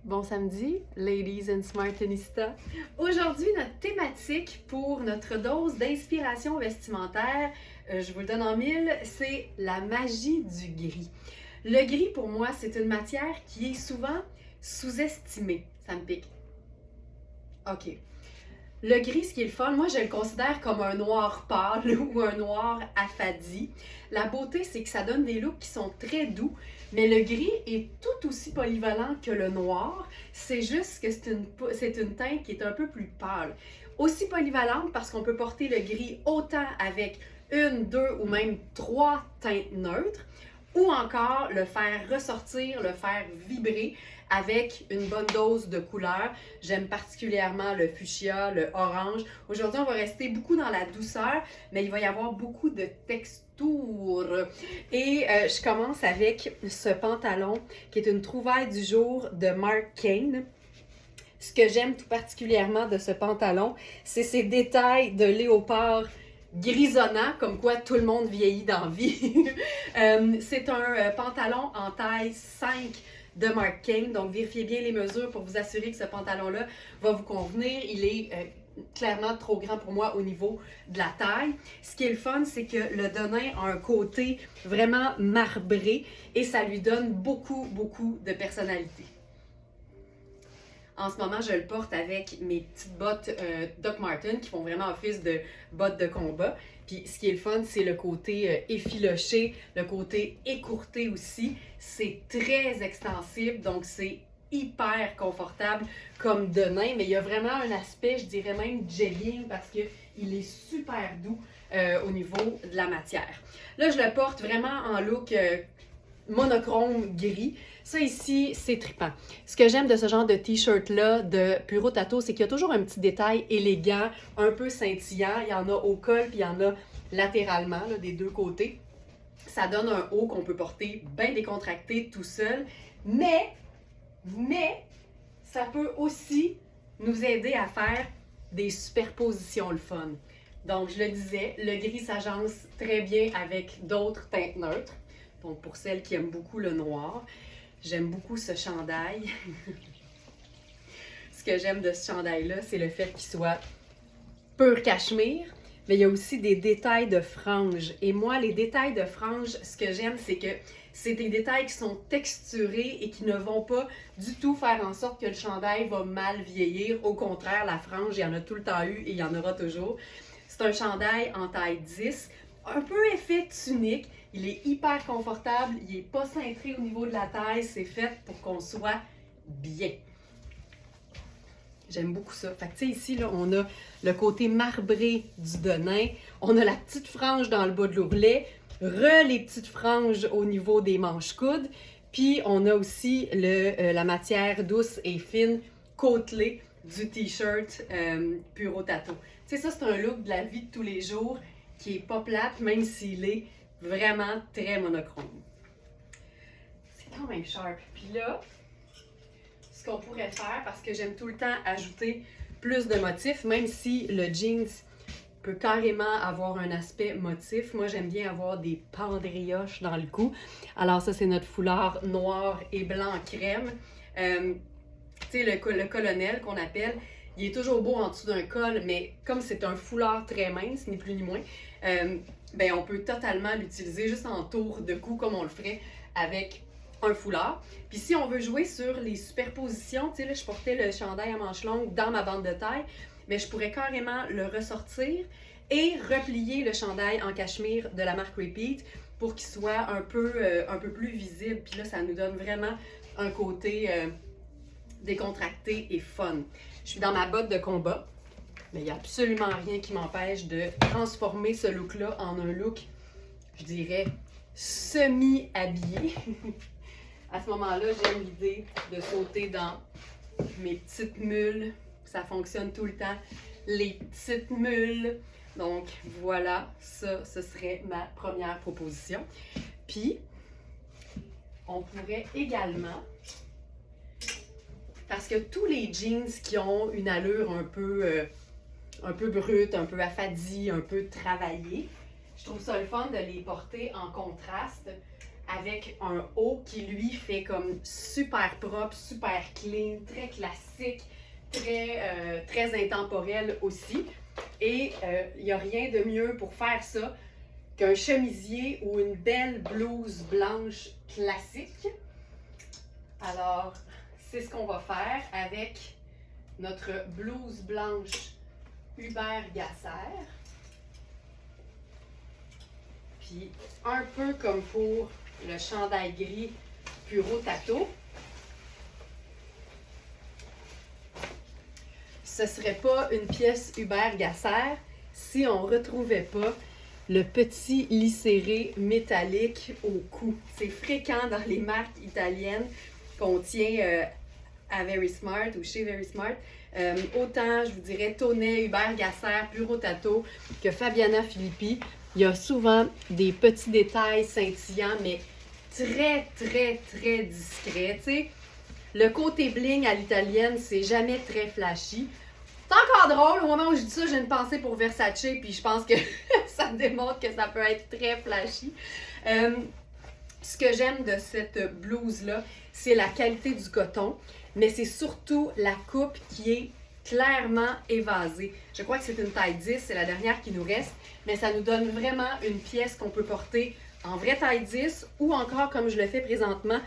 Bon samedi, ladies and smartinistas. Aujourd'hui, notre thématique pour notre dose d'inspiration vestimentaire, je vous le donne en mille, c'est la magie du gris. Le gris, pour moi, c'est une matière qui est souvent sous-estimée. Ça me pique. OK. Le gris, ce qui est le fun, moi je le considère comme un noir pâle ou un noir affadi. La beauté, c'est que ça donne des looks qui sont très doux, mais le gris est tout aussi polyvalent que le noir. C'est juste que c'est une teinte qui est un peu plus pâle. Aussi polyvalente parce qu'on peut porter le gris autant avec une, deux ou même trois teintes neutres, ou encore le faire ressortir, le faire vibrer avec une bonne dose de couleurs. J'aime particulièrement le fuchsia, le orange. Aujourd'hui, on va rester beaucoup dans la douceur, mais il va y avoir beaucoup de texture. Et je commence avec ce pantalon qui est une trouvaille du jour de Marc Cain. Ce que j'aime tout particulièrement de ce pantalon, c'est ces détails de léopard grisonnant, comme quoi tout le monde vieillit dans la vie. C'est un pantalon en taille 5 de Marc Cain, donc vérifiez bien les mesures pour vous assurer que ce pantalon-là va vous convenir. Il est clairement trop grand pour moi au niveau de la taille. Ce qui est le fun, c'est que le denim a un côté vraiment marbré et ça lui donne beaucoup de personnalité. En ce moment, je le porte avec mes petites bottes Doc Martens qui font vraiment office de bottes de combat. Puis ce qui est le fun, c'est le côté effiloché, le côté écourté aussi. C'est très extensible, donc c'est hyper confortable comme denim. Mais il y a vraiment un aspect, je dirais même jegging, parce qu'il est super doux au niveau de la matière. Là, je le porte vraiment en look monochrome gris. Ça ici, c'est trippant. Ce que j'aime de ce genre de t-shirt-là de Puro Tato, c'est qu'il y a toujours un petit détail élégant, un peu scintillant. Il y en a au col, puis il y en a latéralement, là, des deux côtés. Ça donne un haut qu'on peut porter bien décontracté tout seul. Mais, ça peut aussi nous aider à faire des superpositions le fun. Donc, je le disais, le gris s'agence très bien avec d'autres teintes neutres. Donc, pour celles qui aiment beaucoup le noir, j'aime beaucoup ce chandail. Ce que j'aime de ce chandail-là, c'est le fait qu'il soit pur cachemire, mais il y a aussi des détails de franges. Et moi, les détails de franges, ce que j'aime, c'est que c'est des détails qui sont texturés et qui ne vont pas du tout faire en sorte que le chandail va mal vieillir. Au contraire, la frange, il y en a tout le temps eu et il y en aura toujours. C'est un chandail en taille 10, un peu effet tunique. Il est hyper confortable, il n'est pas cintré au niveau de la taille, c'est fait pour qu'on soit bien. J'aime beaucoup ça. Fait que tu sais, ici, là, on a le côté marbré du denim, on a la petite frange dans le bas de l'ourlet, les petites franges au niveau des manches-coudes, puis on a aussi la matière douce et fine côtelée du t-shirt Puro Tato. Tu sais, ça, c'est un look de la vie de tous les jours qui est pas plate, même s'il est vraiment très monochrome. C'est quand même sharp. Puis là, ce qu'on pourrait faire, parce que j'aime tout le temps ajouter plus de motifs, même si le jeans peut carrément avoir un aspect motif. Moi, j'aime bien avoir des pendrioches dans le cou. Alors ça, c'est notre foulard noir et blanc crème. Tu sais, le colonel qu'on appelle, il est toujours beau en dessous d'un col, mais comme c'est un foulard très mince, ni plus ni moins, ben on peut totalement l'utiliser juste en tour de cou comme on le ferait avec un foulard. Puis si on veut jouer sur les superpositions, tu sais là, je portais le chandail à manches longues dans ma bande de taille, mais je pourrais carrément le ressortir et replier le chandail en cachemire de la marque Repeat pour qu'il soit un peu plus visible. Puis là, ça nous donne vraiment un côté décontracté et fun. Je suis dans ma botte de combat. Mais il n'y a absolument rien qui m'empêche de transformer ce look-là en un look, je dirais, semi-habillé. À ce moment-là, j'aime l'idée de sauter dans mes petites mules. Ça fonctionne tout le temps. Les petites mules. Donc, voilà, ça, ce serait ma première proposition. Puis, on pourrait également, parce que tous les jeans qui ont une allure un peu brute, un peu affadie, un peu travaillée. Je trouve ça le fun de les porter en contraste avec un haut qui lui fait comme super propre, super clean, très classique, très intemporel aussi. Et il n'y a rien de mieux pour faire ça qu'un chemisier ou une belle blouse blanche classique. Alors, c'est ce qu'on va faire avec notre blouse blanche Hubert Gasser. Puis, un peu comme pour le chandail gris Puro Tato, ce ne serait pas une pièce Hubert Gasser si on ne retrouvait pas le petit lisséré métallique au cou. C'est fréquent dans les marques italiennes qu'on tient à Very Smart ou chez Very Smart. Autant, je vous dirais, Tonnet, Hubert Gasser, Puro Tato que Fabiana Filippi. Il y a souvent des petits détails scintillants, mais très, très, très discrets. Tu sais, le côté bling à l'italienne, c'est jamais très flashy. C'est encore drôle, au moment où je dis ça, j'ai une pensée pour Versace, puis je pense que ça démontre que ça peut être très flashy. Ce que j'aime de cette blouse-là, c'est la qualité du coton, mais c'est surtout la coupe qui est clairement évasée. Je crois que c'est une taille 10, c'est la dernière qui nous reste, mais ça nous donne vraiment une pièce qu'on peut porter en vraie taille 10 ou encore, comme je le fais présentement,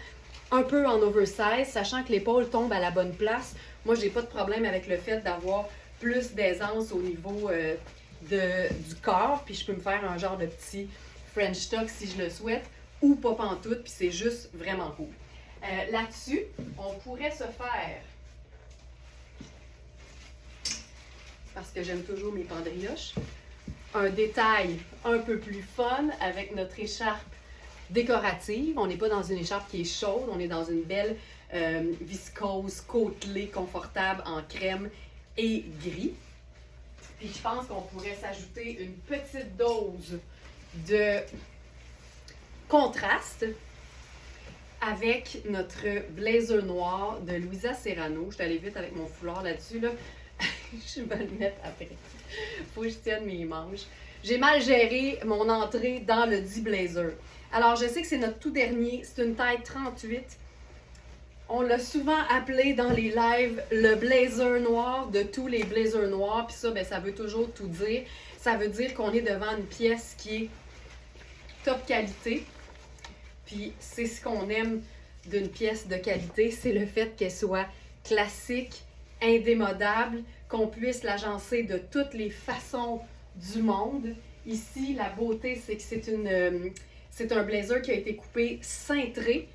un peu en oversize, sachant que l'épaule tombe à la bonne place. Moi, j'ai pas de problème avec le fait d'avoir plus d'aisance au niveau du corps, puis je peux me faire un genre de petit French tuck si je le souhaite, ou pas pantoute, puis c'est juste vraiment cool. Là-dessus, on pourrait se faire, parce que j'aime toujours mes pendrioches, un détail un peu plus fun avec notre écharpe décorative. On n'est pas dans une écharpe qui est chaude, on est dans une belle viscose, côtelée, confortable en crème et gris. Puis je pense qu'on pourrait s'ajouter une petite dose de contraste avec notre blazer noir de Louisa Serrano. Je suis allée vite avec mon foulard là-dessus, là. Je vais le mettre après. Faut que je tienne mes manches. J'ai mal géré mon entrée dans le dit blazer. Alors, je sais que c'est notre tout dernier. C'est une taille 38. On l'a souvent appelé dans les lives le blazer noir de tous les blazers noirs. Puis ça, ben, ça veut toujours tout dire. Ça veut dire qu'on est devant une pièce qui est top qualité. Puis c'est ce qu'on aime d'une pièce de qualité, c'est le fait qu'elle soit classique, indémodable, qu'on puisse l'agencer de toutes les façons du monde. Ici, la beauté, c'est que c'est un blazer qui a été coupé cintré,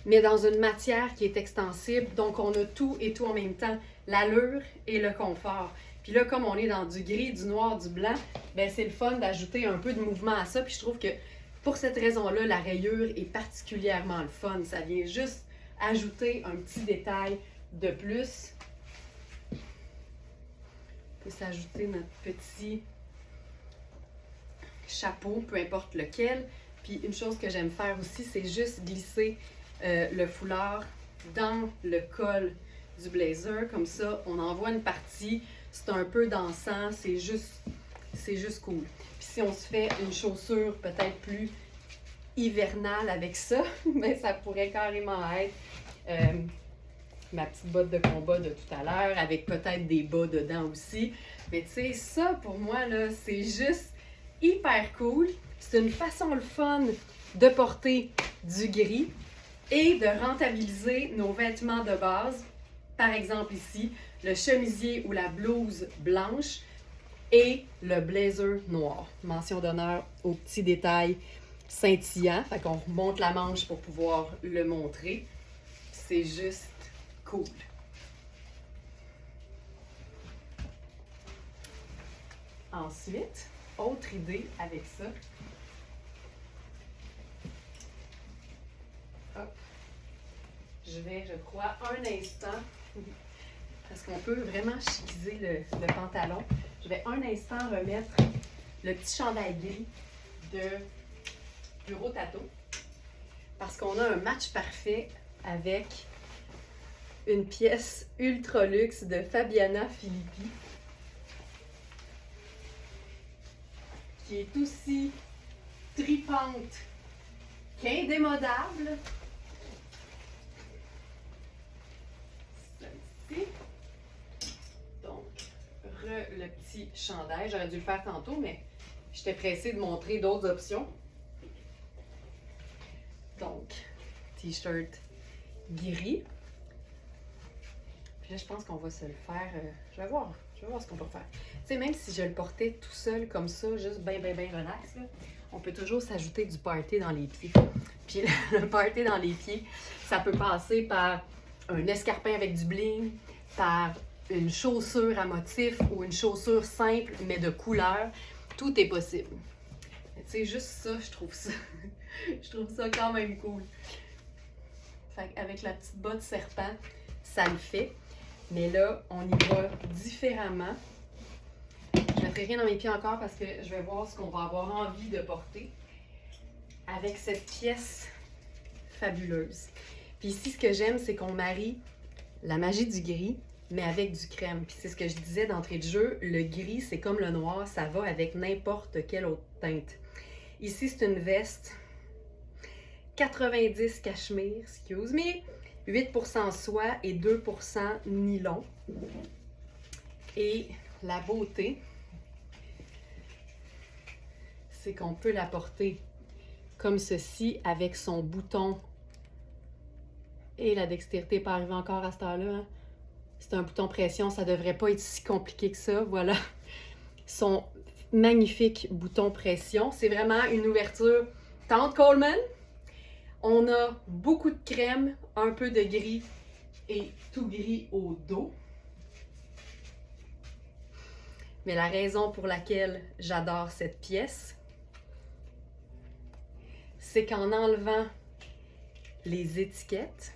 mais dans une matière qui est extensible. Donc, on a tout et tout en même temps, l'allure et le confort. Puis là, comme on est dans du gris, du noir, du blanc, ben c'est le fun d'ajouter un peu de mouvement à ça. Puis je trouve que pour cette raison-là, la rayure est particulièrement le fun. Ça vient juste ajouter un petit détail de plus. On peut s'ajouter notre petit chapeau, peu importe lequel. Puis une chose que j'aime faire aussi, c'est juste glisser le foulard dans le col du blazer. Comme ça, on envoie une partie. C'est un peu dansant, c'est juste cool. Puis si on se fait une chaussure peut-être plus hivernale avec ça, mais ça pourrait carrément être ma petite botte de combat de tout à l'heure, avec peut-être des bas dedans aussi. Mais tu sais, ça pour moi, là, c'est juste hyper cool. C'est une façon le fun de porter du gris et de rentabiliser nos vêtements de base. Par exemple ici, le chemisier ou la blouse blanche et le blazer noir. Mention d'honneur aux petits détails scintillants. Fait qu'on remonte la manche pour pouvoir le montrer. C'est juste cool. Ensuite, autre idée avec ça. Hop. Je vais, je crois, un instant, parce qu'on peut vraiment chiquiser le pantalon. Je vais un instant remettre le petit chandail gris de Puro Tato, parce qu'on a un match parfait avec une pièce ultra luxe de Fabiana Filippi, qui est aussi tripante qu'indémodable. Celle-ci. Donc, le petit chandail. J'aurais dû le faire tantôt, mais j'étais pressée de montrer d'autres options. Donc, t-shirt gris. Puis là, je pense qu'on va se le faire. Je vais voir ce qu'on peut faire. Tu sais, même si je le portais tout seul comme ça, juste bien relax, là, on peut toujours s'ajouter du party dans les pieds. Puis le party dans les pieds, ça peut passer par un escarpin avec du bling, par une chaussure à motif ou une chaussure simple mais de couleur. Tout est possible. Tu sais, juste ça, je trouve ça quand même cool. Fait qu'avec la petite botte serpent, ça le fait. Mais là, on y va différemment. Je ne mettrai rien dans mes pieds encore parce que je vais voir ce qu'on va avoir envie de porter avec cette pièce fabuleuse. Puis ici, ce que j'aime, c'est qu'on marie la magie du gris, mais avec du crème. Puis c'est ce que je disais d'entrée de jeu, le gris, c'est comme le noir, ça va avec n'importe quelle autre teinte. Ici, c'est une veste 90 cachemire, excuse me, 8% soie et 2% nylon. Et la beauté, c'est qu'on peut la porter comme ceci avec son bouton. Et la dextérité peut arriver encore à cette heure-là. Hein? C'est un bouton pression, ça devrait pas être si compliqué que ça. Voilà, son magnifique bouton pression. C'est vraiment une ouverture Tante Coleman. On a beaucoup de crème, un peu de gris et tout gris au dos. Mais la raison pour laquelle j'adore cette pièce, c'est qu'en enlevant les étiquettes,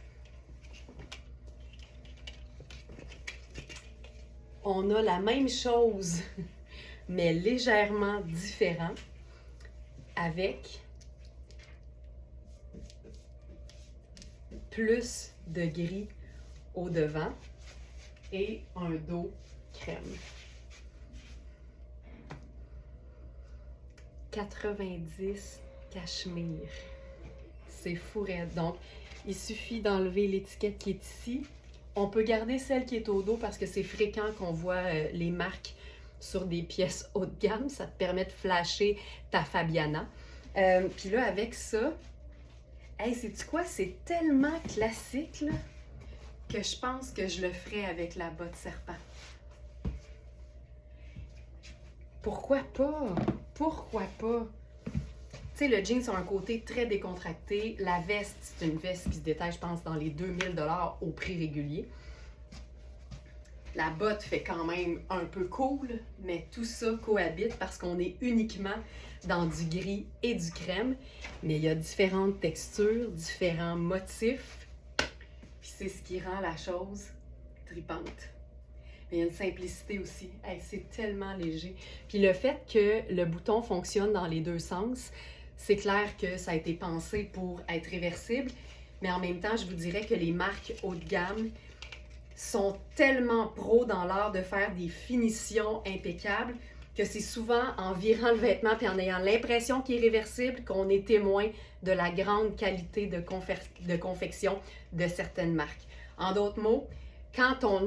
on a la même chose, mais légèrement différent, avec plus de gris au devant et un dos crème. 90 cachemire. C'est fou raide. Donc, il suffit d'enlever l'étiquette qui est ici. On peut garder celle qui est au dos parce que c'est fréquent qu'on voit les marques sur des pièces haut de gamme. Ça te permet de flasher ta Fabiana. Puis là, avec ça, hey, sais-tu quoi? C'est tellement classique là, que je pense que je le ferais avec la botte serpent. Pourquoi pas? Pourquoi pas? Tu sais, le jean, c'est un côté très décontracté. La veste, c'est une veste qui se détaille, je pense, dans les 2000 $ au prix régulier. La botte fait quand même un peu cool, mais tout ça cohabite parce qu'on est uniquement dans du gris et du crème. Mais il y a différentes textures, différents motifs. Puis c'est ce qui rend la chose tripante. Mais il y a une simplicité aussi. Hey, c'est tellement léger. Puis le fait que le bouton fonctionne dans les deux sens, c'est clair que ça a été pensé pour être réversible. Mais en même temps, je vous dirais que les marques haut de gamme sont tellement pros dans l'art de faire des finitions impeccables que c'est souvent en virant le vêtement et en ayant l'impression qu'il est réversible qu'on est témoin de la grande qualité de confection de certaines marques. En d'autres mots, quand ton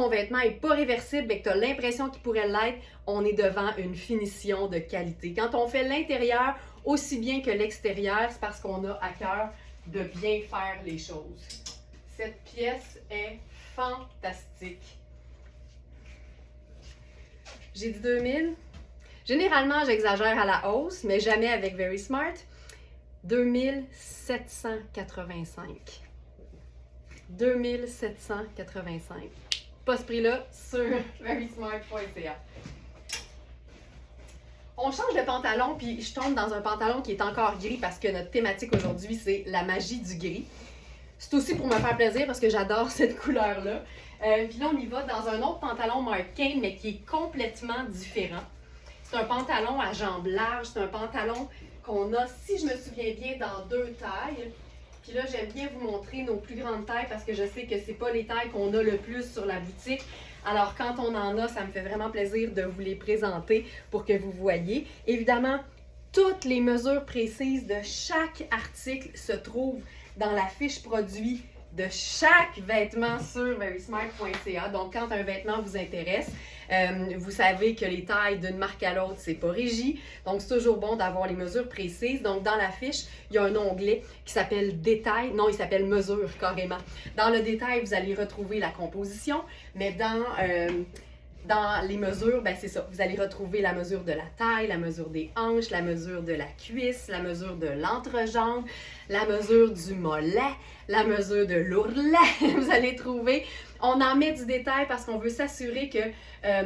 vêtement n'est pas réversible et que tu as l'impression qu'il pourrait l'être, on est devant une finition de qualité. Quand on fait l'intérieur aussi bien que l'extérieur, c'est parce qu'on a à cœur de bien faire les choses. Cette pièce est fantastique. J'ai dit 2000. Généralement, j'exagère à la hausse, mais jamais avec Very Smart. 2785. 2785. Pas ce prix-là sur verysmart.ca. On change de pantalon, puis je tombe dans un pantalon qui est encore gris parce que notre thématique aujourd'hui, c'est la magie du gris. C'est aussi pour me faire plaisir parce que j'adore cette couleur-là. Puis là, on y va dans un autre pantalon Marc Cain, mais qui est complètement différent. C'est un pantalon à jambes larges. C'est un pantalon qu'on a, si je me souviens bien, dans 2 tailles. Puis là, j'aime bien vous montrer nos plus grandes tailles parce que je sais que c'est pas les tailles qu'on a le plus sur la boutique. Alors, quand on en a, ça me fait vraiment plaisir de vous les présenter pour que vous voyez. Évidemment, Toutes les mesures précises de chaque article se trouvent dans la fiche produit de chaque vêtement sur verysmart.ca. Donc, quand un vêtement vous intéresse, vous savez que les tailles d'une marque à l'autre, c'est pas régi. Donc, c'est toujours bon d'avoir les mesures précises. Donc, dans la fiche, il y a un onglet qui s'appelle Détail. Non, il s'appelle Mesure, carrément. Dans le détail, vous allez retrouver la composition, mais dans les mesures, ben c'est ça. Vous allez retrouver la mesure de la taille, la mesure des hanches, la mesure de la cuisse, la mesure de l'entrejambe, la mesure du mollet, la mesure de l'ourlet. Vous allez trouver. On en met du détail parce qu'on veut s'assurer que,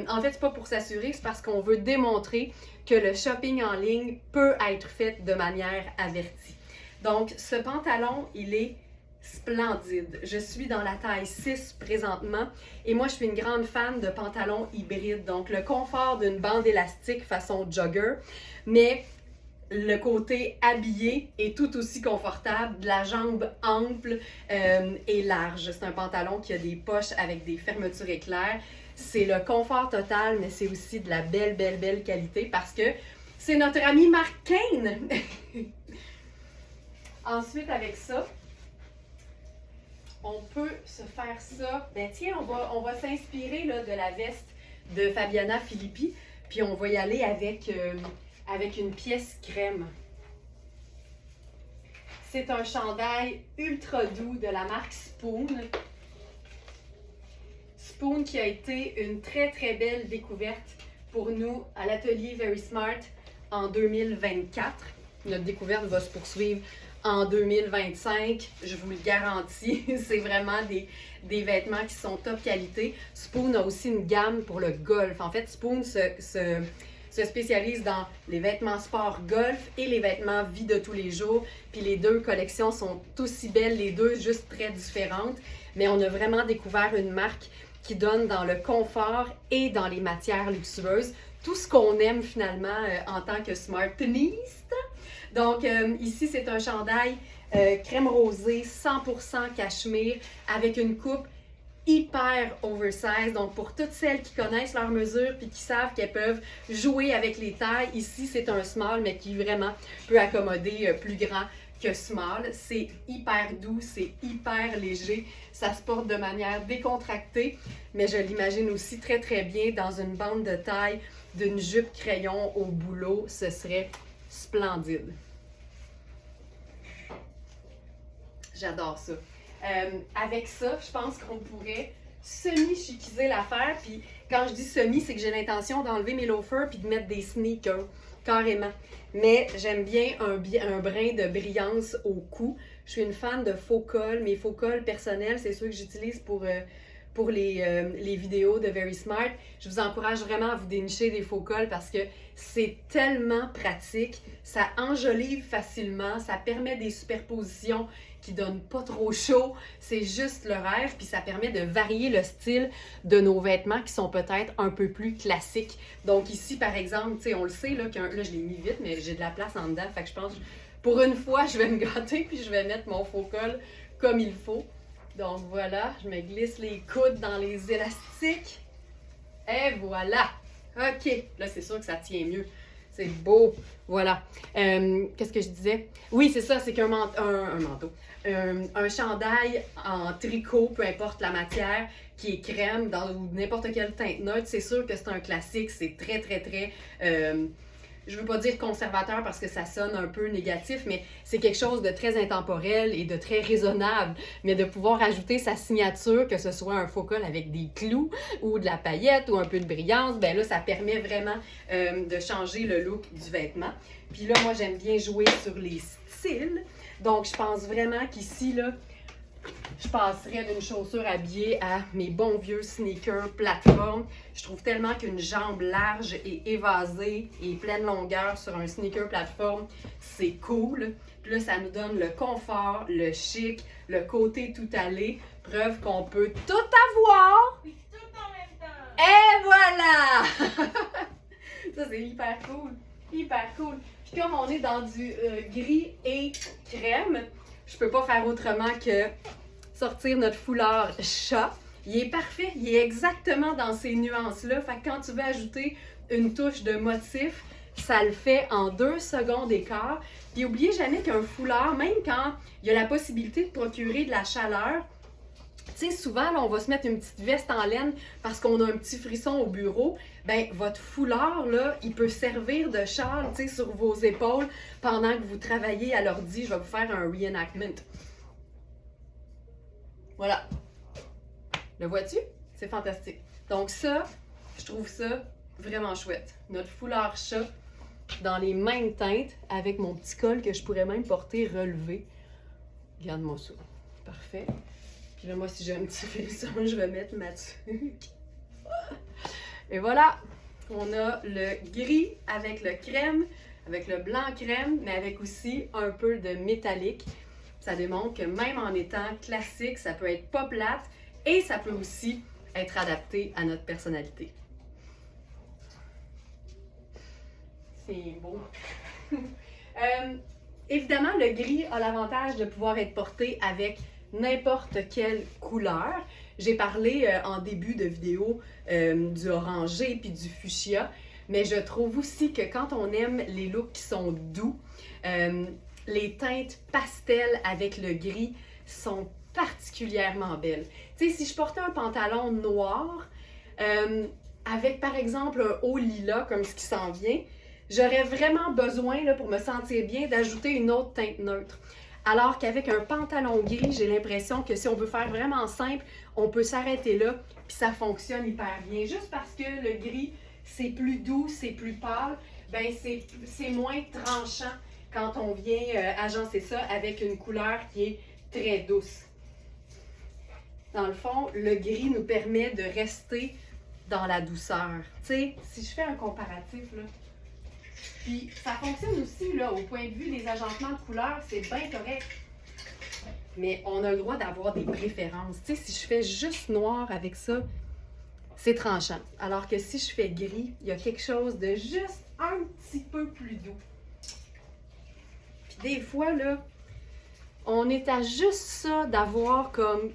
en fait, c'est pas pour s'assurer, c'est parce qu'on veut démontrer que le shopping en ligne peut être fait de manière avertie. Donc, ce pantalon, il est splendide. Je suis dans la taille 6 présentement et moi je suis une grande fan de pantalons hybrides. Donc le confort d'une bande élastique façon jogger, mais le côté habillé est tout aussi confortable, de la jambe ample et large. C'est un pantalon qui a des poches avec des fermetures éclairs. C'est le confort total, mais c'est aussi de la belle qualité parce que c'est notre ami Marc Kane. Ensuite, avec ça, on peut se faire ça. Ben tiens, on va s'inspirer là, de la veste de Fabiana Filippi, puis on va y aller avec une pièce crème. C'est un chandail ultra doux de la marque Spoon. Spoon qui a été une très belle découverte pour nous à l'atelier Verysmart en 2024. Notre découverte va se poursuivre en 2025, je vous le garantis. C'est vraiment des vêtements qui sont top qualité. Spoon a aussi une gamme pour le golf. En fait, Spoon se spécialise dans les vêtements sport golf et les vêtements vie de tous les jours. Puis les deux collections sont aussi belles, les deux juste très différentes. Mais on a vraiment découvert une marque qui donne dans le confort et dans les matières luxueuses. Tout ce qu'on aime finalement en tant que smarteniste. Donc ici, c'est un chandail crème rosée, 100% cachemire, avec une coupe hyper oversize. Donc pour toutes celles qui connaissent leurs mesures puis qui savent qu'elles peuvent jouer avec les tailles, ici c'est un small, mais qui vraiment peut accommoder plus grand que small. C'est hyper doux, c'est hyper léger, ça se porte de manière décontractée, mais je l'imagine aussi très bien dans une bande de taille d'une jupe crayon au boulot, ce serait splendide. J'adore ça. Avec ça, je pense qu'on pourrait semi-chiquiser l'affaire. Puis quand je dis semi, c'est que j'ai l'intention d'enlever mes loafers puis de mettre des sneakers, carrément. Mais j'aime bien un brin de brillance au cou. Je suis une fan de faux cols. Mes faux cols personnels, c'est ceux que j'utilise pour les vidéos de Verysmart. Je vous encourage vraiment à vous dénicher des faux cols parce que c'est tellement pratique. Ça enjolive facilement, ça permet des superpositions qui donnent pas trop chaud. C'est juste le rêve, puis ça permet de varier le style de nos vêtements qui sont peut-être un peu plus classiques. Donc ici, par exemple, tu sais, on le sait, là je l'ai mis vite, mais j'ai de la place en dedans, fait que je pense, pour une fois, je vais me gâter, puis je vais mettre mon faux col comme il faut. Donc voilà, je me glisse les coudes dans les élastiques. Et voilà! OK, là c'est sûr que ça tient mieux. C'est beau. Voilà. Qu'est-ce que je disais? Oui, c'est ça, c'est qu'un manteau. Un chandail en tricot, peu importe la matière, qui est crème ou n'importe quelle teinte neutre, c'est sûr que c'est un classique. C'est très je veux pas dire conservateur parce que ça sonne un peu négatif, mais c'est quelque chose de très intemporel et de très raisonnable. Mais de pouvoir ajouter sa signature, que ce soit un faux col avec des clous ou de la paillette ou un peu de brillance, ben là, ça permet vraiment de changer le look du vêtement. Puis là, moi, j'aime bien jouer sur les styles. Donc, je pense vraiment qu'ici, là, je passerais d'une chaussure habillée à mes bons vieux sneakers plateforme. Je trouve tellement qu'une jambe large et évasée et pleine longueur sur un sneaker plateforme, c'est cool. Puis là, ça nous donne le confort, le chic, le côté tout allé. Preuve qu'on peut tout avoir. Puis tout en même temps. Et voilà! Ça, c'est hyper cool. Hyper cool. Puis comme on est dans du gris et crème, je peux pas faire autrement que sortir notre foulard chat. Il est parfait, il est exactement dans ces nuances-là. Fait que quand tu veux ajouter une touche de motif, ça le fait en 2 secondes et quart. Puis n'oubliez jamais qu'un foulard, même quand il y a la possibilité de procurer de la chaleur, tu sais, souvent, là, on va se mettre une petite veste en laine parce qu'on a un petit frisson au bureau. Ben, votre foulard, là, il peut servir de châle, tu sais, sur vos épaules pendant que vous travaillez à l'ordi. Je vais vous faire un reenactment. Voilà. Le vois-tu? C'est fantastique. Donc ça, je trouve ça vraiment chouette. Notre foulard chat dans les mêmes teintes avec mon petit col que je pourrais même porter relevé. Regarde-moi ça. Parfait. Puis là, moi, si j'ai un petit frisson, je vais mettre ma tuque. Et voilà, on a le gris avec le crème, avec le blanc crème, mais avec aussi un peu de métallique. Ça démontre que même en étant classique, ça peut être pas plate et ça peut aussi être adapté à notre personnalité. C'est beau. Évidemment, le gris a l'avantage de pouvoir être porté avec n'importe quelle couleur. J'ai parlé en début de vidéo du orangé puis du fuchsia, mais je trouve aussi que quand on aime les looks qui sont doux, les teintes pastel avec le gris sont particulièrement belles. Tu sais, si je portais un pantalon noir avec par exemple un haut lilas comme ce qui s'en vient, j'aurais vraiment besoin, là, pour me sentir bien, d'ajouter une autre teinte neutre. Alors qu'avec un pantalon gris, j'ai l'impression que si on veut faire vraiment simple, on peut s'arrêter là, puis ça fonctionne hyper bien. Juste parce que le gris, c'est plus doux, c'est plus pâle, ben c'est moins tranchant quand on vient agencer ça avec une couleur qui est très douce. Dans le fond, le gris nous permet de rester dans la douceur. Tu sais, si je fais un comparatif, là, puis ça fonctionne aussi, là, au point de vue des agencements de couleurs, c'est bien correct. Mais on a le droit d'avoir des préférences. Tu sais, si je fais juste noir avec ça, c'est tranchant. Alors que si je fais gris, il y a quelque chose de juste un petit peu plus doux. Puis des fois, là, on est à juste ça d'avoir comme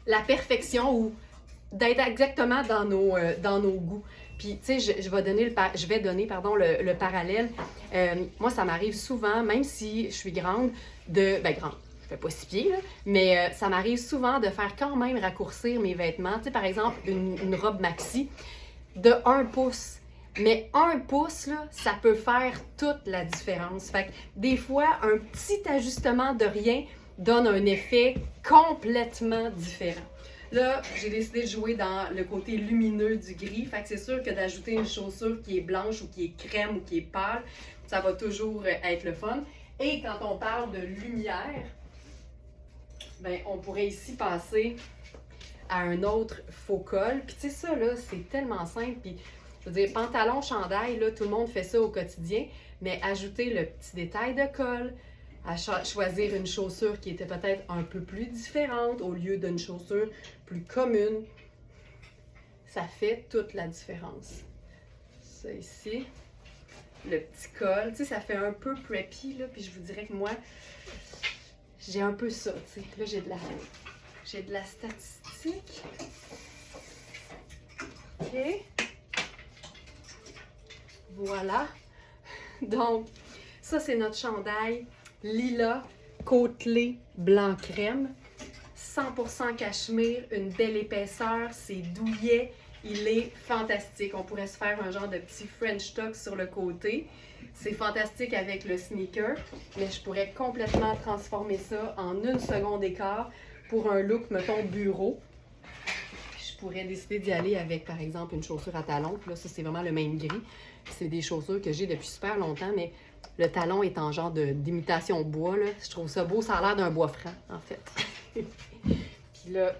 la perfection ou d'être exactement dans nos goûts. Puis, tu sais, je vais donner le parallèle. Moi, ça m'arrive souvent, même si je suis grande, grande, je fais pas 6 pieds, là, mais ça m'arrive souvent de faire quand même raccourcir mes vêtements. Tu sais, par exemple, une robe maxi de 1 pouce. Mais 1 pouce, là, ça peut faire toute la différence. Fait que des fois, un petit ajustement de rien donne un effet complètement différent. Là, j'ai décidé de jouer dans le côté lumineux du gris. Fait que c'est sûr que d'ajouter une chaussure qui est blanche ou qui est crème ou qui est pâle, ça va toujours être le fun. Et quand on parle de lumière, ben, on pourrait ici passer à un autre faux col. Puis tu sais, ça, là, c'est tellement simple. Puis, je veux dire, pantalon, chandail, là, tout le monde fait ça au quotidien. Mais ajouter le petit détail de col, à choisir une chaussure qui était peut-être un peu plus différente au lieu d'une chaussure plus commune, ça fait toute la différence. Ça ici, le petit col, tu sais, ça fait un peu preppy, là, puis je vous dirais que moi, j'ai un peu ça, tu sais. Là, j'ai de la statistique. OK. Voilà. Donc, ça, c'est notre chandail lilas, côtelé, blanc crème. 100% cachemire, une belle épaisseur, c'est douillet, il est fantastique. On pourrait se faire un genre de petit French tuck sur le côté. C'est fantastique avec le sneaker, mais je pourrais complètement transformer ça en 1 seconde et quart pour un look, mettons, bureau. Je pourrais décider d'y aller avec, par exemple, une chaussure à talons. Là, ça, c'est vraiment le même gris. C'est des chaussures que j'ai depuis super longtemps, mais le talon est en genre d'imitation bois, là. Je trouve ça beau. Ça a l'air d'un bois franc, en fait. Puis là,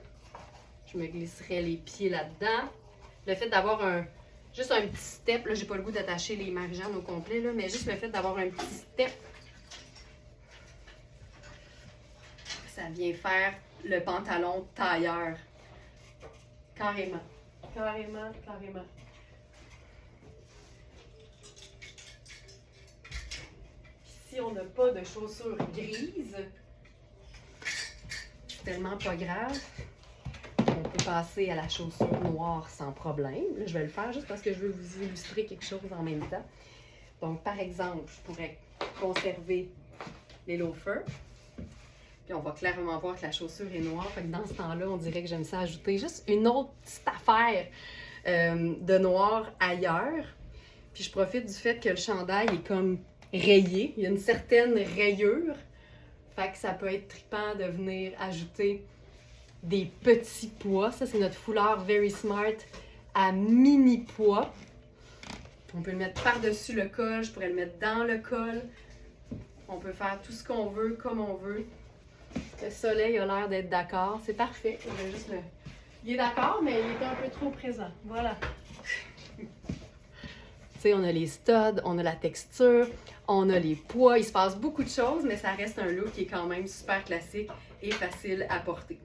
je me glisserais les pieds là-dedans. Le fait d'avoir juste un petit step, là, j'ai pas le goût d'attacher les Marie-Jeanne au complet, là, mais juste le fait d'avoir un petit step, ça vient faire le pantalon tailleur. Carrément. Carrément, carrément. Si on n'a pas de chaussures grises, c'est tellement pas grave. On peut passer à la chaussure noire sans problème. Là, je vais le faire juste parce que je veux vous illustrer quelque chose en même temps. Donc, par exemple, je pourrais conserver les loafers. Puis on va clairement voir que la chaussure est noire. Fait que dans ce temps-là, on dirait que j'aime ça ajouter juste une autre petite affaire de noir ailleurs. Puis je profite du fait que le chandail est comme rayé. Il y a une certaine rayure. Fait que ça peut être trippant de venir ajouter des petits pois. Ça, c'est notre foulard Very Smart à mini pois. On peut le mettre par-dessus le col. Je pourrais le mettre dans le col. On peut faire tout ce qu'on veut, comme on veut. Le soleil a l'air d'être d'accord. C'est parfait. Il est d'accord, mais il est un peu trop présent. Voilà. Tu sais, on a les studs, on a la texture, on a les poids. Il se passe beaucoup de choses, mais ça reste un look qui est quand même super classique et facile à porter.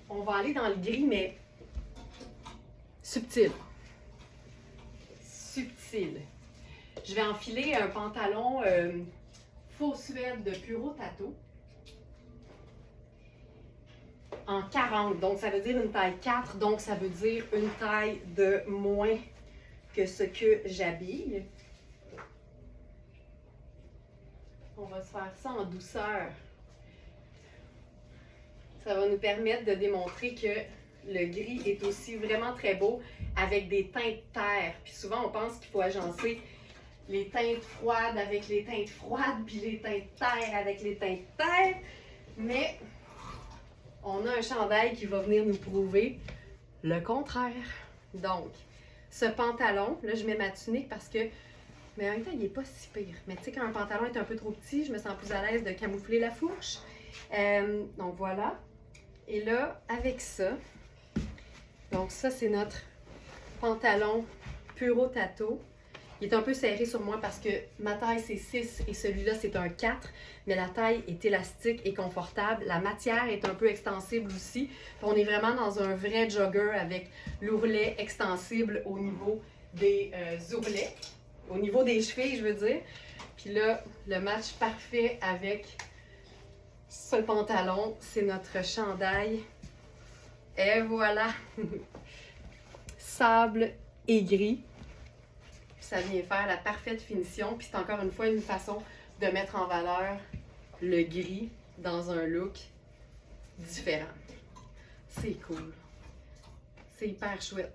On va aller dans le gris, mais subtil. Subtil. Je vais enfiler un pantalon faux suède de Puro Tato en 40. Donc, ça veut dire une taille 4. Donc, ça veut dire une taille de moins que ce que j'habille. On va se faire ça en douceur. Ça va nous permettre de démontrer que le gris est aussi vraiment très beau avec des teintes terre. Puis souvent, on pense qu'il faut agencer les teintes froides avec les teintes froides, puis les teintes terre avec les teintes terre. Mais on a un chandail qui va venir nous prouver le contraire. Donc, ce pantalon, là, je mets ma tunique parce que, mais en même temps, il n'est pas si pire. Mais tu sais, quand un pantalon est un peu trop petit, je me sens plus à l'aise de camoufler la fourche. Donc, voilà. Et là, avec ça, donc ça, c'est notre pantalon Puro Tato. Il est un peu serré sur moi parce que ma taille, c'est 6 et celui-là, c'est un 4. Mais la taille est élastique et confortable. La matière est un peu extensible aussi. On est vraiment dans un vrai jogger avec l'ourlet extensible au niveau des ourlets. Au niveau des chevilles, je veux dire. Puis là, le match parfait avec ce pantalon, c'est notre chandail. Et voilà! Sable et gris. Ça vient faire la parfaite finition. Puis c'est encore une fois une façon de mettre en valeur le gris dans un look différent. C'est cool. C'est hyper chouette.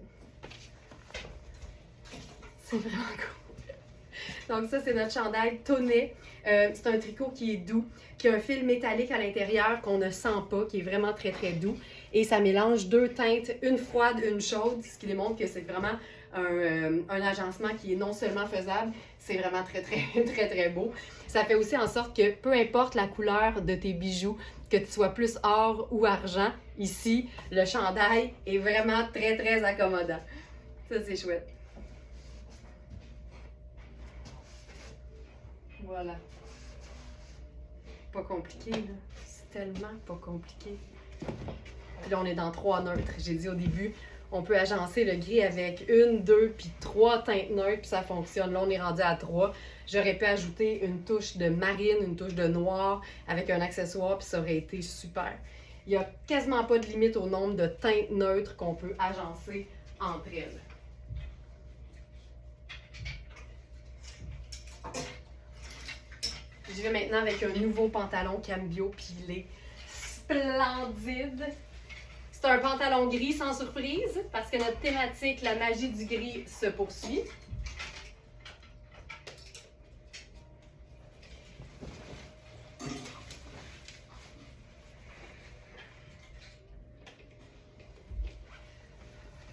C'est vraiment cool. Donc ça, c'est notre chandail tonnet. C'est un tricot qui est doux, qui a un fil métallique à l'intérieur qu'on ne sent pas, qui est vraiment très très doux. Et ça mélange deux teintes, une froide, une chaude, ce qui démontre que c'est vraiment un agencement qui est non seulement faisable, c'est vraiment très très très très beau. Ça fait aussi en sorte que peu importe la couleur de tes bijoux, que tu sois plus or ou argent, ici, le chandail est vraiment très très accommodant. Ça, c'est chouette. Voilà. Pas compliqué, là. C'est tellement pas compliqué. Puis là, on est dans 3 neutres. J'ai dit au début, on peut agencer le gris avec 1, 2, puis 3 teintes neutres, puis ça fonctionne. Là, on est rendu à 3. J'aurais pu ajouter une touche de marine, une touche de noir avec un accessoire, puis ça aurait été super. Il n'y a quasiment pas de limite au nombre de teintes neutres qu'on peut agencer entre elles. Je vais maintenant avec un nouveau pantalon cambio, puis il est splendide. C'est un pantalon gris sans surprise, parce que notre thématique, la magie du gris, se poursuit.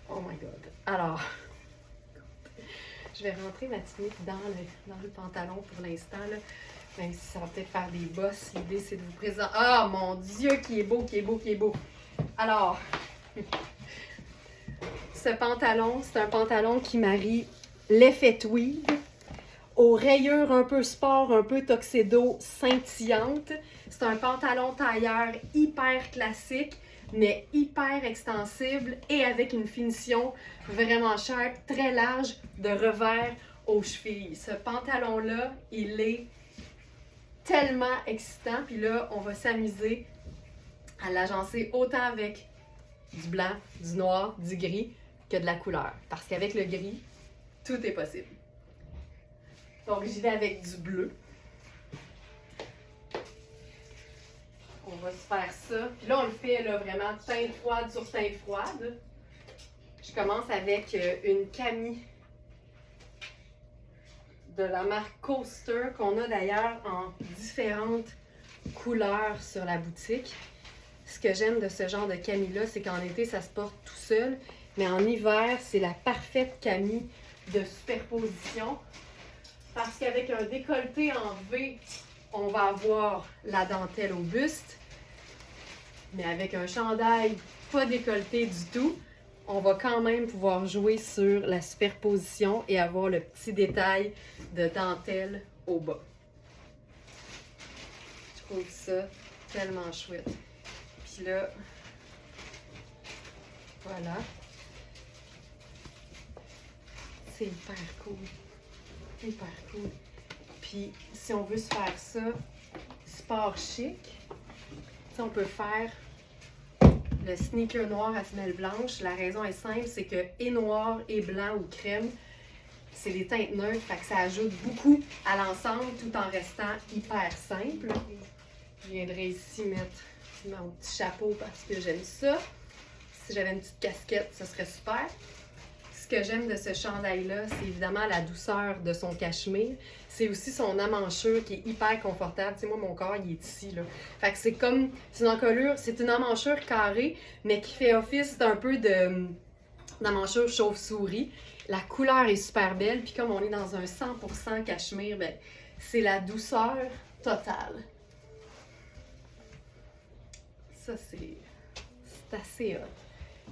Oh my God. Alors, je vais rentrer ma tunique dans le pantalon pour l'instant, là. Même si ça va peut-être faire des bosses, l'idée c'est de vous présenter. Ah mon Dieu, qui est beau, qui est beau, qui est beau! Alors, ce pantalon, c'est un pantalon qui marie l'effet tweed aux rayures un peu sport, un peu tuxedo scintillantes. C'est un pantalon tailleur hyper classique, mais hyper extensible et avec une finition vraiment sharp, très large, de revers aux chevilles. Ce pantalon-là, il est tellement excitant. Puis là, on va s'amuser à l'agencer autant avec du blanc, du noir, du gris que de la couleur. Parce qu'avec le gris, tout est possible. Donc, j'y vais avec du bleu. On va se faire ça. Puis là, on le fait là, vraiment teinte froide sur teinte froide. Je commence avec une Camille de la marque Coaster, qu'on a d'ailleurs en différentes couleurs sur la boutique. Ce que j'aime de ce genre de Camille-là, c'est qu'en été, ça se porte tout seul. Mais en hiver, c'est la parfaite Camille de superposition. Parce qu'avec un décolleté en V, on va avoir la dentelle au buste. Mais avec un chandail pas décolleté du tout, on va quand même pouvoir jouer sur la superposition et avoir le petit détail de dentelle au bas. Je trouve ça tellement chouette. Puis là, voilà. C'est hyper cool. Hyper cool. Puis, si on veut se faire ça sport chic, on peut faire le sneaker noir à semelle blanche. La raison est simple, c'est que et noir et blanc ou crème, c'est les teintes neutres, fait que ça ajoute beaucoup à l'ensemble tout en restant hyper simple. Je viendrai ici mettre mon petit chapeau parce que j'aime ça. Si j'avais une petite casquette, ce serait super. Ce que j'aime de ce chandail-là, c'est évidemment la douceur de son cachemire. C'est aussi son emmanchure qui est hyper confortable. Tu sais, moi, mon corps, il est ici, là. Fait que c'est comme, c'est une encolure, c'est une emmanchure carrée, mais qui fait office d'un peu d'emmanchure chauve-souris. La couleur est super belle, puis comme on est dans un 100% cachemire, ben, c'est la douceur totale. Ça, c'est assez hot.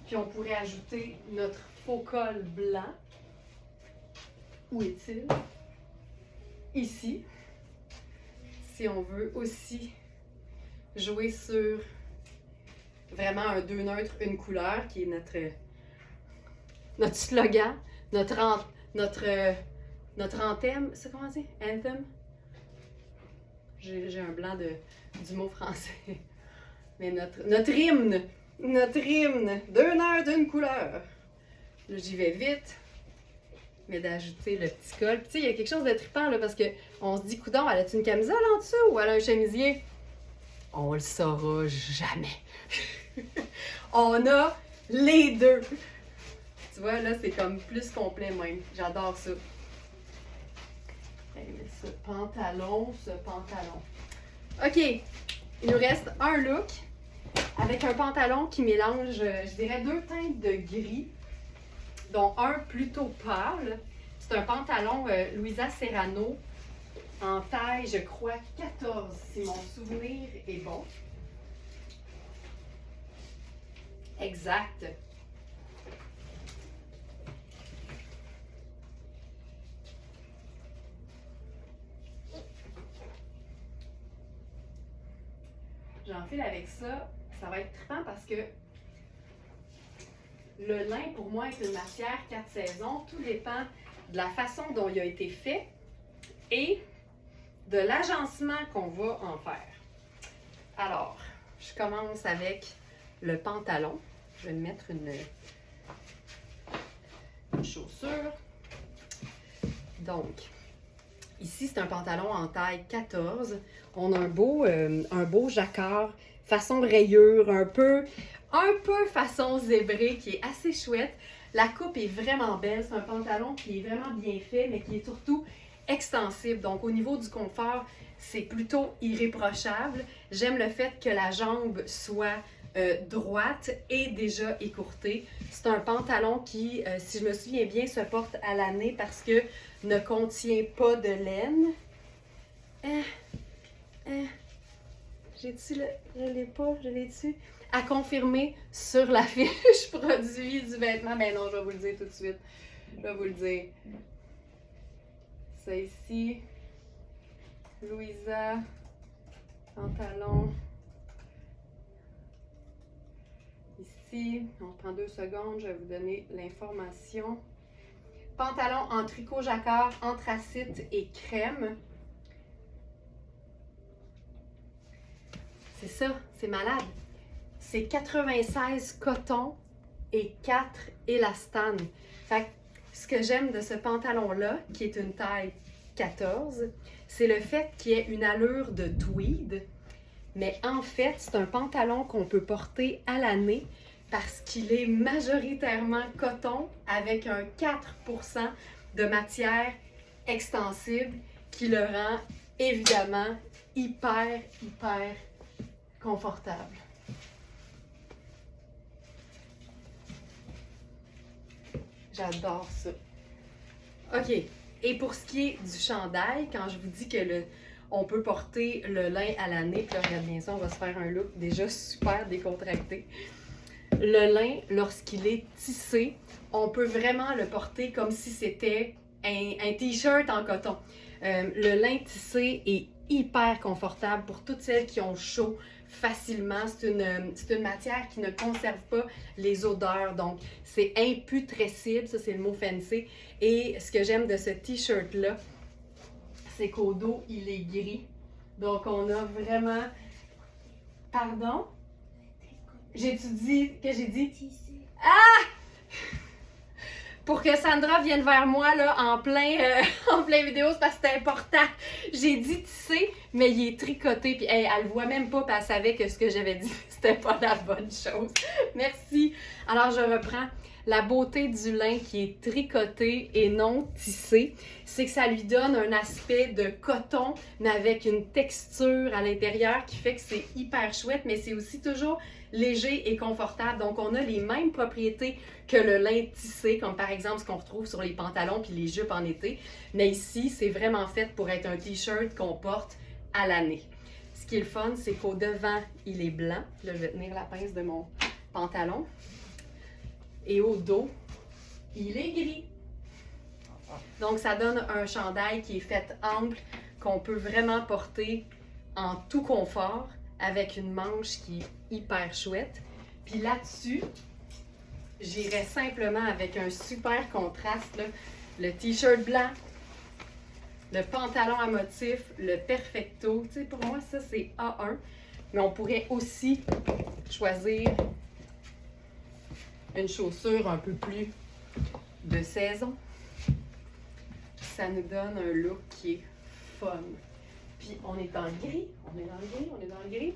Puis on pourrait ajouter notre faux col blanc. Où est-il? Ici. Si on veut aussi jouer sur vraiment un deux neutre, une couleur, qui est notre slogan, notre anthem. C'est comment on dit? Anthem? J'ai un blanc du mot français. Mais notre hymne! Notre hymne! Deux neutres, une couleur! Là, j'y vais vite. Mais d'ajouter le petit col. Puis tu sais, il y a quelque chose de trippant là, parce qu'on se dit, coudonc, elle a-tu une camisole en dessous ou elle a un chemisier? On le saura jamais. On a les deux. Tu vois, là, c'est comme plus complet même. J'adore ça. Mais ce pantalon. OK. Il nous reste un look avec un pantalon qui mélange, je dirais, deux teintes de gris, dont un plutôt pâle. C'est un pantalon Louisa Serrano en taille, je crois, 14, si mon souvenir est bon. Exact. J'enfile avec ça. Ça va être trippant parce que le lin, pour moi, est une matière 4 saisons. Tout dépend de la façon dont il a été fait et de l'agencement qu'on va en faire. Alors, je commence avec le pantalon. Je vais mettre une chaussure. Donc, ici, c'est un pantalon en taille 14. On a un beau jacquard, façon rayure, un peu façon zébrée, qui est assez chouette. La coupe est vraiment belle. C'est un pantalon qui est vraiment bien fait, mais qui est surtout extensible. Donc, au niveau du confort, c'est plutôt irréprochable. J'aime le fait que la jambe soit droite et déjà écourtée. C'est un pantalon qui, si je me souviens bien, se porte à l'année parce que ne contient pas de laine. Je l'ai pas, je l'ai-tu? À confirmer sur la fiche produit du vêtement. Mais non, je vais vous le dire tout de suite. Je vais vous le dire. Ça ici, Louisa, pantalon. Ici, on prend 2 secondes, je vais vous donner l'information. Pantalon en tricot jacquard, anthracite et crème. C'est ça, c'est malade. C'est 96 coton et 4 élastane. Fait que ce que j'aime de ce pantalon-là, qui est une taille 14, c'est le fait qu'il y ait une allure de tweed. Mais en fait, c'est un pantalon qu'on peut porter à l'année parce qu'il est majoritairement coton avec un 4% de matière extensible qui le rend évidemment hyper confortable. J'adore ça. OK. Et pour ce qui est du chandail, quand je vous dis que on peut porter le lin à l'année, puis là, regarde bien ça, on va se faire un look déjà super décontracté. Le lin, lorsqu'il est tissé, on peut vraiment le porter comme si c'était un t-shirt en coton. Le lin tissé est hyper confortable pour toutes celles qui ont chaud facilement. C'est une matière qui ne conserve pas les odeurs, donc c'est imputrescible, ça c'est le mot fancy. Et ce que j'aime de ce t-shirt-là, c'est qu'au dos, il est gris. Donc on a vraiment... Pardon? J'ai dit? Ah! Pour que Sandra vienne vers moi là, en plein vidéo, c'est parce que c'est important. J'ai dit tisser, mais il est tricoté. Puis hey, elle le voit même pas, puis elle savait que ce que j'avais dit, c'était pas la bonne chose. Merci. Alors je reprends. La beauté du lin qui est tricoté et non tissé, c'est que ça lui donne un aspect de coton, mais avec une texture à l'intérieur qui fait que c'est hyper chouette, mais c'est aussi toujours léger et confortable. Donc, on a les mêmes propriétés que le lin tissé, comme par exemple ce qu'on retrouve sur les pantalons puis les jupes en été. Mais ici, c'est vraiment fait pour être un t-shirt qu'on porte à l'année. Ce qui est le fun, c'est qu'au devant, il est blanc. Là, je vais tenir la pince de mon pantalon. Et au dos, il est gris. Donc, ça donne un chandail qui est fait ample, qu'on peut vraiment porter en tout confort, avec une manche qui est hyper chouette. Puis là-dessus, j'irais simplement avec un super contraste, là, le t-shirt blanc, le pantalon à motif, le perfecto. Tu sais, pour moi, ça, c'est A1. Mais on pourrait aussi choisir une chaussure un peu plus de saison. Ça nous donne un look qui est fun. Puis on est dans le gris, on est dans le gris.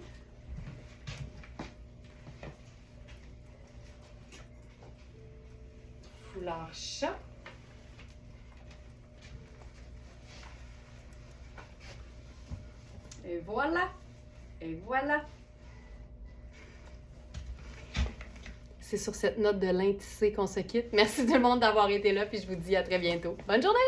Foulard chat. Et voilà. C'est sur cette note de lin tissé qu'on se quitte. Merci tout le monde d'avoir été là, puis je vous dis à très bientôt. Bonne journée!